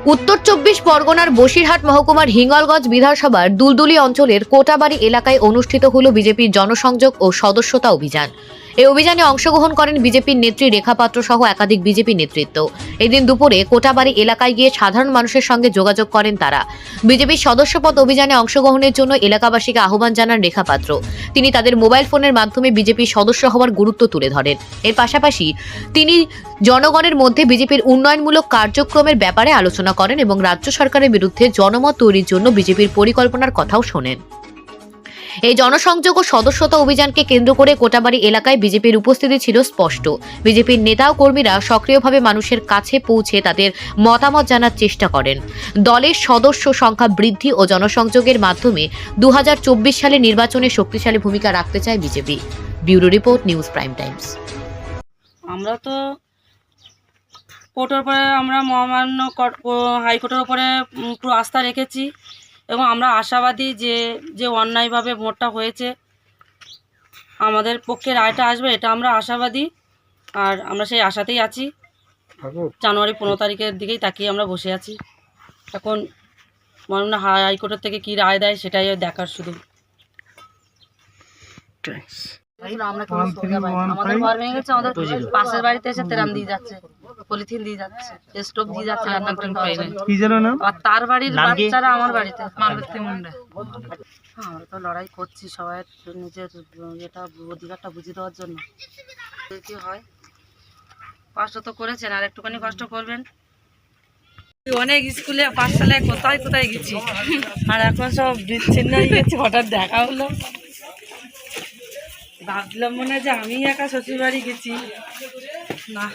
উত্তর ২৪ পরগনার বসিরহাট মহকুমার হিঙ্গলগঞ্জ বিধানসভার দুলদুলি অঞ্চলের কোটাবাড়ি এলাকায় অনুষ্ঠিত হল বিজেপির জনসংযোগ ও সদস্যতা অভিযান। এই অভিযানে অংশগ্রহণ করেন বিজেপির নেত্রী রেখা পাত্র সহ একাধিক বিজেপি নেতৃত্ব। এদিন দুপুরে কোটাবাড়ি এলাকায় গিয়ে সাধারণ মানুষের সঙ্গে যোগাযোগ করেন তারা। বিজেপির সদস্যপদ অভিযানে অংশগ্রহণের জন্য এলাকাবাসীকে আহ্বান জানান রেখা পাত্র। তিনি তাদের মোবাইল ফোনের মাধ্যমে বিজেপির সদস্য হওয়ার গুরুত্ব তুলে ধরেন। এর পাশাপাশি তিনি জনগণের মধ্যে বিজেপির উন্নয়নমূলক কার্যক্রমের ব্যাপারে আলোচনা করেন এবং রাজ্য সরকারের বিরুদ্ধে জনমত তৈরির জন্য বিজেপির পরিকল্পনার কথাও শোনেন। এই জনসংযোগ ও সদস্যতা অভিযানকে কেন্দ্র করে কোটাবাড়ি এলাকায় বিজেপির উপস্থিতি ছিল স্পষ্ট। বিজেপির নেতা ও কর্মীরা সক্রিয়ভাবে মানুষের কাছে পৌঁছে তাদের মতামত জানার চেষ্টা করেন। দলের সদস্য সংখ্যা বৃদ্ধি ও জনসংযোগের মাধ্যমে 2024 সালে নির্বাচনে শক্তিশালী ভূমিকা রাখতে চায় BJP. Bureau report, news prime Times. আমরা তো কোর্টের উপরে আমরা মহামান্য হাইকোর্টের উপরে পুরো আস্থা রেখেছি এবং আমরা আশাবাদী যে অন্যায়ভাবে ভোটটা হয়েছে আমাদের পক্ষে রায়টা আসবে, এটা আমরা আশাবাদী। আর আমরা সেই আশাতেই আছি। জানুয়ারি 15 তারিখের দিকেই তাকিয়ে আমরা বসে আছি। এখন মাননীয় হাইকোর্টের থেকে কি রায় দেয় সেটাই দেখার শুধু। আমরা আমাদের ঘর ভেঙে গেছে, আমাদের পাশের বাড়িতে এসে তেরাম দিয়ে যাচ্ছে, পলিথিন দিয়ে যাচ্ছে, স্টোভ দিয়ে যাচ্ছে, আর তার বাড়ির বাচ্চারা আমার বাড়িতে। আমরা তো লড়াই করছি সবাই নিজের এটা অধিকারটা বুঝিয়ে দেওয়ার জন্য। কি হয়, কষ্ট তো করেছেন, আর একটুখানি কষ্ট করবেন। অনেক স্কুলে পাঠশালায় কোথায় কোথায় গেছি, আর এখন সব বিচ্ছিন্ন হয়ে গেছে। হঠাৎ দেখা হলো, ভাবলাম মনে হয় যে আমি একা শ্বশুর বাড়ি গেছি। না,